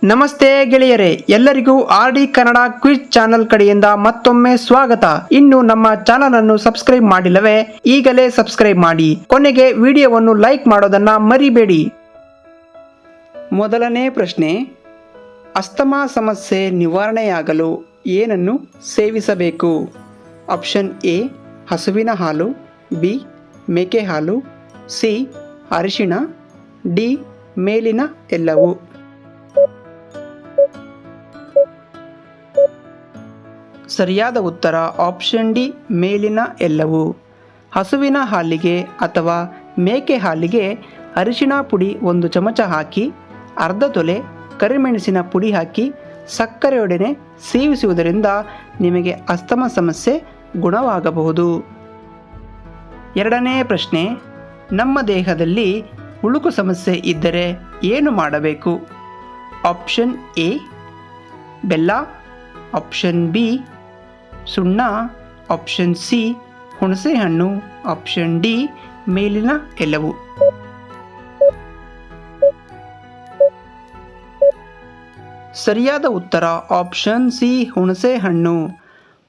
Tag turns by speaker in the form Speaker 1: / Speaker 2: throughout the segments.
Speaker 1: ನಮಸ್ತೆ ಗೆಳೆಯರೇ, ಎಲ್ಲರಿಗೂ RD ಕನ್ನಡ ಕ್ವಿಜ್ ಚಾನೆಲ್ ಕಡೆಯಿಂದ ಮತ್ತೊಮ್ಮೆ ಸ್ವಾಗತ. ಇನ್ನು ನಮ್ಮ ಚಾನೆಲ್ ಅನ್ನು ಸಬ್ಸ್ಕ್ರೈಬ್ ಮಾಡಿಲ್ಲವೇ ಈಗಲೇ ಸಬ್ಸ್ಕ್ರೈಬ್ ಮಾಡಿ. ಕೊನೆಗೆ ವಿಡಿಯೋವನ್ನು ಲೈಕ್ ಮಾಡೋದನ್ನ ಮರಿಬೇಡಿ. ಮೊದಲನೇ ಪ್ರಶ್ನೆ, ಅಸ್ತಮಾ ಸಮಸ್ಯೆ ನಿವಾರಣೆಯಾಗಲು ಏನನ್ನು ಸೇವಿಸಬೇಕು? ಆಪ್ಷನ್ ಎ ಹಸುವಿನ ಹಾಲು, ಬಿ ಮೇಕೆ ಹಾಲು, ಸಿ ಅರಿಶಿಣ, ಡಿ ಮೇಲಿನ ಎಲ್ಲವೂ. ಸರಿಯಾದ ಉತ್ತರ ಆಪ್ಷನ್ ಡಿ ಮೇಲಿನ ಎಲ್ಲವೂ. ಹಸುವಿನ ಹಾಲಿಗೆ ಅಥವಾ ಮೇಕೆ ಹಾಲಿಗೆ ಅರಿಶಿಣ ಪುಡಿ 1 ಚಮಚ ಹಾಕಿ ಅರ್ಧ ತೊಲೆ ಕರಿಮೆಣಸಿನ ಪುಡಿ ಹಾಕಿ ಸಕ್ಕರೆಯೊಡನೆ ಸೇವಿಸುವುದರಿಂದ ನಿಮಗೆ ಅಸ್ತಮಾ ಸಮಸ್ಯೆ ಗುಣವಾಗಬಹುದು. ಎರಡನೇ ಪ್ರಶ್ನೆ, ನಮ್ಮ ದೇಹದಲ್ಲಿ ಉಳುಕು ಸಮಸ್ಯೆ ಇದ್ದರೆ ಏನು ಮಾಡಬೇಕು? ಆಪ್ಷನ್ ಎ ಬೆಲ್ಲ, ಆಪ್ಷನ್ ಬಿ ಸುಣ್ಣ, ಆಪ್ಷನ್ ಸಿ ಹುಣಸೆಹಣ್ಣು, ಆಪ್ಷನ್ ಡಿ ಮೇಲಿನ ಎಲ್ಲವೂ. ಸರಿಯಾದ ಉತ್ತರ ಆಪ್ಷನ್ ಸಿ ಹುಣಸೆಹಣ್ಣು.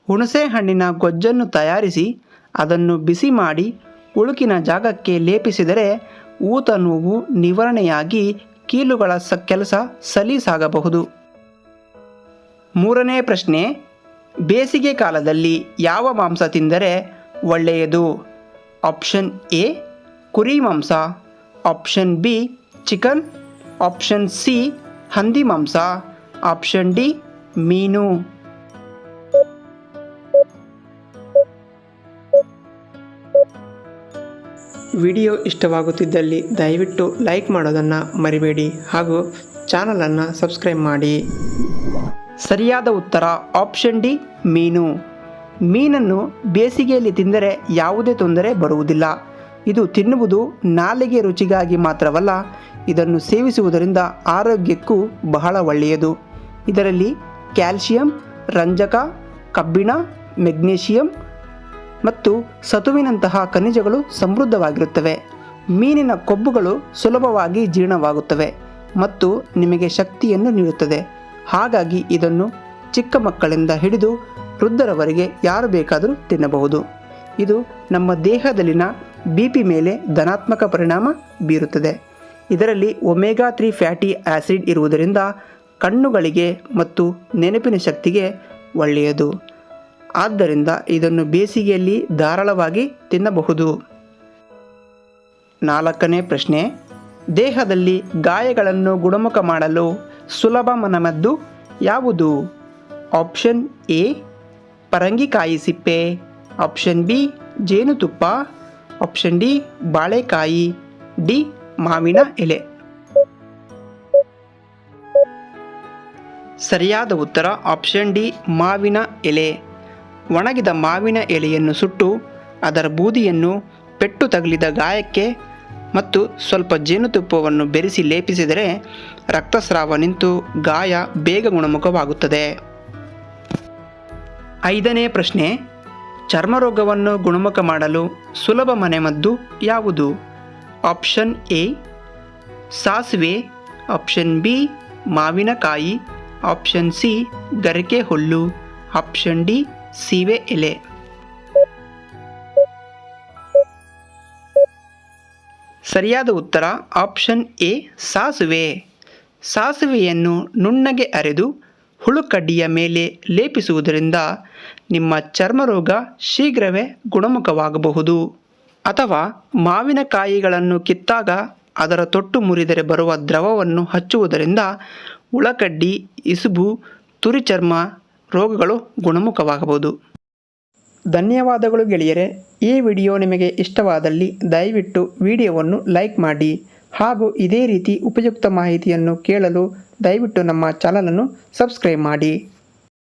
Speaker 1: ಹುಣಸೆಹಣ್ಣಿನ ಗೊಜ್ಜನ್ನು ತಯಾರಿಸಿ ಅದನ್ನು ಬಿಸಿ ಮಾಡಿ ಉಳುಕಿನ ಜಾಗಕ್ಕೆ ಲೇಪಿಸಿದರೆ ಊತ ನೋವು ನಿವಾರಣೆಯಾಗಿ ಕೀಲುಗಳ ಕೆಲಸ ಸಲೀಸಾಗಬಹುದು. ಮೂರನೇ ಪ್ರಶ್ನೆ, ಬೇಸಿಗೆ ಕಾಲದಲ್ಲಿ ಯಾವ ಮಾಂಸ ತಿಂದರೆ ಒಳ್ಳೆಯದು? ಆಪ್ಷನ್ ಎ ಕುರಿ ಮಾಂಸ, option B chicken, option C ಹಂದಿ ಮಾಂಸ, ಆಪ್ಷನ್ ಡಿ ಮೀನು. ವಿಡಿಯೋ ಇಷ್ಟವಾಗುತ್ತಿದ್ದಲ್ಲಿ ದಯವಿಟ್ಟು ಲೈಕ್ ಮಾಡೋದನ್ನು ಮರಿಬೇಡಿ ಹಾಗೂ ಚಾನಲನ್ನು ಸಬ್ಸ್ಕ್ರೈಬ್ ಮಾಡಿ. ಸರಿಯಾದ ಉತ್ತರ ಆಪ್ಷನ್ ಡಿ ಮೀನು. ಮೀನನ್ನು ಬೇಸಿಗೆಯಲ್ಲಿ ತಿಂದರೆ ಯಾವುದೇ ತೊಂದರೆ ಬರುವುದಿಲ್ಲ. ಇದು ತಿನ್ನುವುದು ನಾಲಿಗೆ ರುಚಿಗಾಗಿ ಮಾತ್ರವಲ್ಲ, ಇದನ್ನು ಸೇವಿಸುವುದರಿಂದ ಆರೋಗ್ಯಕ್ಕೂ ಬಹಳ ಒಳ್ಳೆಯದು. ಇದರಲ್ಲಿ ಕ್ಯಾಲ್ಸಿಯಂ, ರಂಜಕ, ಕಬ್ಬಿಣ, ಮೆಗ್ನೀಷಿಯಂ ಮತ್ತು ಸತುವಿನಂತಹ ಖನಿಜಗಳು ಸಮೃದ್ಧವಾಗಿರುತ್ತವೆ. ಮೀನಿನ ಕೊಬ್ಬುಗಳು ಸುಲಭವಾಗಿ ಜೀರ್ಣವಾಗುತ್ತವೆ ಮತ್ತು ನಿಮಗೆ ಶಕ್ತಿಯನ್ನು ನೀಡುತ್ತದೆ. ಹಾಗಾಗಿ ಇದನ್ನು ಚಿಕ್ಕ ಮಕ್ಕಳಿಂದ ಹಿಡಿದು ವೃದ್ಧರವರೆಗೆ ಯಾರು ಬೇಕಾದರೂ ತಿನ್ನಬಹುದು. ಇದು ನಮ್ಮ ದೇಹದಲ್ಲಿನ BP ಮೇಲೆ ಧನಾತ್ಮಕ ಪರಿಣಾಮ ಬೀರುತ್ತದೆ. ಇದರಲ್ಲಿ ಒಮೆಗಾ 3 ಫ್ಯಾಟಿ ಆ್ಯಸಿಡ್ ಇರುವುದರಿಂದ ಕಣ್ಣುಗಳಿಗೆ ಮತ್ತು ನೆನಪಿನ ಶಕ್ತಿಗೆ ಒಳ್ಳೆಯದು. ಆದ್ದರಿಂದ ಇದನ್ನು ಬೇಸಿಗೆಯಲ್ಲಿ ಧಾರಾಳವಾಗಿ ತಿನ್ನಬಹುದು. ನಾಲ್ಕನೇ ಪ್ರಶ್ನೆ, ದೇಹದಲ್ಲಿ ಗಾಯಗಳನ್ನು ಗುಣಮುಖ ಮಾಡಲು ಸುಲಭ ಮನೆಮದ್ದು ಯಾವುದು? ಆಪ್ಷನ್ ಎ ಪರಂಗಿಕಾಯಿ ಸಿಪ್ಪೆ, ಆಪ್ಷನ್ ಬಿ ಜೇನುತುಪ್ಪ, ಆಪ್ಷನ್ ಡಿ ಬಾಳೆಕಾಯಿ, ಡಿ ಮಾವಿನ ಎಲೆ. ಸರಿಯಾದ ಉತ್ತರ ಆಪ್ಷನ್ ಡಿ ಮಾವಿನ ಎಲೆ. ಒಣಗಿದ ಮಾವಿನ ಎಲೆಯನ್ನು ಸುಟ್ಟು ಅದರ ಬೂದಿಯನ್ನು ಪೆಟ್ಟು ತಗುಲಿದ ಗಾಯಕ್ಕೆ ಮತ್ತು ಸ್ವಲ್ಪ ಜೇನುತುಪ್ಪವನ್ನು ಬೆರೆಸಿ ಲೇಪಿಸಿದರೆ ರಕ್ತಸ್ರಾವ ನಿಂತು ಗಾಯ ಬೇಗ ಗುಣಮುಖವಾಗುತ್ತದೆ. ಐದನೇ ಪ್ರಶ್ನೆ, ಚರ್ಮರೋಗವನ್ನು ಗುಣಮುಖ ಮಾಡಲು ಸುಲಭ ಮನೆಮದ್ದು ಯಾವುದು? ಆಪ್ಷನ್ ಎ ಸಾಸಿವೆ, ಆಪ್ಷನ್ ಬಿ ಮಾವಿನಕಾಯಿ, ಆಪ್ಷನ್ ಸಿ ಗರಿಕೆ ಹುಲ್ಲು, ಆಪ್ಷನ್ ಡಿ ಸೀಬೆ ಎಲೆ. ಸರಿಯಾದ ಉತ್ತರ ಆಪ್ಷನ್ ಎ ಸಾಸಿವೆ. ಸಾಸಿವೆಯನ್ನು ನುಣ್ಣಗೆ ಅರೆದು ಹುಳುಕಡ್ಡಿಯ ಮೇಲೆ ಲೇಪಿಸುವುದರಿಂದ ನಿಮ್ಮ ಚರ್ಮರೋಗ ಶೀಘ್ರವೇ ಗುಣಮುಖವಾಗಬಹುದು. ಅಥವಾ ಮಾವಿನಕಾಯಿಗಳನ್ನು ಕಿತ್ತಾಗ ಅದರ ತೊಟ್ಟು ಮುರಿದರೆ ಬರುವ ದ್ರವವನ್ನು ಹಚ್ಚುವುದರಿಂದ ಉಳ್ಳಕಡ್ಡಿ, ಇಸುಬು, ತುರಿ ಚರ್ಮ ರೋಗಗಳು ಗುಣಮುಖವಾಗಬಹುದು. ಧನ್ಯವಾದಗಳು ಗೆಳೆಯರೆ. ಈ ವಿಡಿಯೋ ನಿಮಗೆ ಇಷ್ಟವಾದಲ್ಲಿ ದಯವಿಟ್ಟು ವಿಡಿಯೋವನ್ನು ಲೈಕ್ ಮಾಡಿ ಹಾಗೂ ಇದೇ ರೀತಿ ಉಪಯುಕ್ತ ಮಾಹಿತಿಯನ್ನು ಕೇಳಲು ದಯವಿಟ್ಟು ನಮ್ಮ ಚಾನಲನ್ನು ಸಬ್ಸ್ಕ್ರೈಬ್ ಮಾಡಿ.